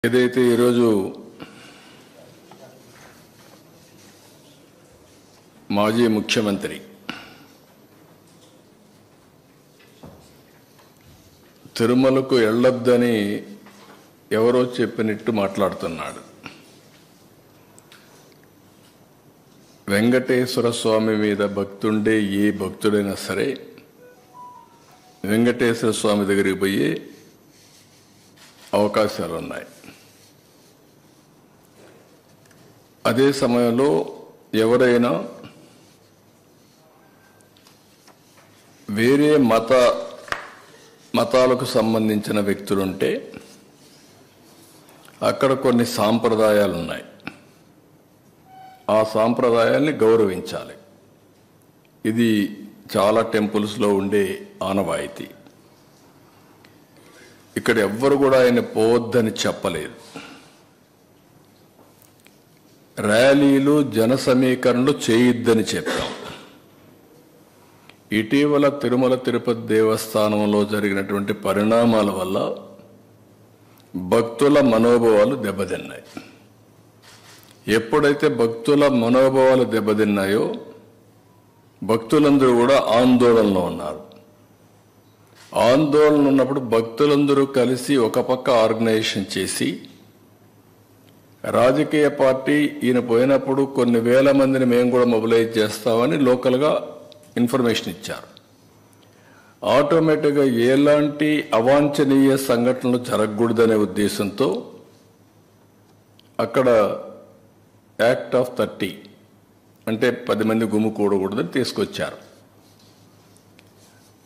ఏదైతే ఈరోజు మాజీ ముఖ్యమంత్రి తిరుమలకు వెళ్ళొద్దని ఎవరో చెప్పినట్టు మాట్లాడుతున్నాడు. వెంకటేశ్వర స్వామి మీద భక్తుండే ఏ భక్తుడైనా సరే వెంకటేశ్వర స్వామి దగ్గరికి పోయే అవకాశాలు ఉన్నాయి. అదే సమయంలో ఎవరైనా వేరే మతాలకు సంబంధించిన వ్యక్తులుంటే అక్కడ కొన్ని సాంప్రదాయాలు ఉన్నాయి. ఆ సాంప్రదాయాల్ని గౌరవించాలి. ఇది చాలా టెంపుల్స్లో ఉండే ఆనవాయితీ. ఇక్కడ ఎవ్వరు కూడా ఆయన పోవద్దని చెప్పలేదు. ర్యాలీలు జన సమీకరణలు చేయొద్దని చెప్పాం. ఇటీవల తిరుమల తిరుపతి దేవస్థానంలో జరిగినటువంటి పరిణామాల వల్ల భక్తుల మనోభావాలు దెబ్బతిన్నాయి. ఎప్పుడైతే భక్తుల మనోభావాలు దెబ్బతిన్నాయో భక్తులందరూ కూడా ఆందోళనలో ఉన్నారు. ఆందోళన ఉన్నప్పుడు భక్తులందరూ కలిసి ఒక పక్క ఆర్గనైజేషన్ చేసి రాజకీయ పార్టీ ఈయన పోయినప్పుడు కొన్ని వేల మందిని మేము కూడా మొబిలైజ్ చేస్తామని లోకల్గా ఇన్ఫర్మేషన్ ఇచ్చారు. ఆటోమేటిక్గా ఎలాంటి అవాంఛనీయ సంఘటనలు జరగకూడదనే ఉద్దేశంతో అక్కడ యాక్ట్ ఆఫ్ 30 అంటే 10 మంది గుమ్ముకూడకూడదని తీసుకొచ్చారు.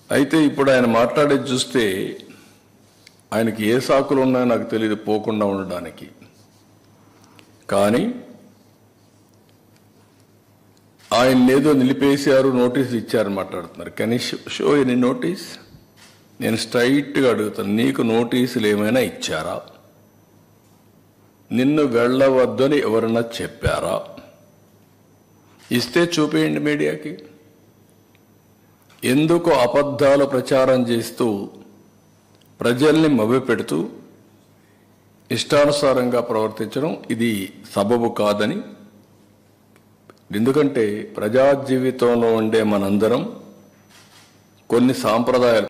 అయితే ఇప్పుడు ఆయన మాట్లాడేది చూస్తే ఆయనకి ఏ సాకులు ఉన్నాయో నాకు తెలియదు పోకుండా ఉండడానికి. కానీ ఆయన ఏదో నిలిపేశారు, నోటీసులు ఇచ్చారని మాట్లాడుతున్నారు. కానీ షో ఎనీ నోటీస్? నేను స్ట్రైట్గా అడుగుతాను, నీకు నోటీసులు ఏమైనా ఇచ్చారా? నిన్ను వెళ్ళవద్దని ఎవరన్నా చెప్పారా? ఇస్తే చూపేయండి మీడియాకి. ఎందుకు అబద్ధాలు ప్రచారం చేస్తూ ప్రజల్ని మభ్యపెడుతూ ఇష్టానుసారంగా ప్రవర్తించడం ఇది సబబు కాదని. ఎందుకంటే ప్రజా జీవితంలో ఉండే మనందరం కొన్ని సాంప్రదాయాలు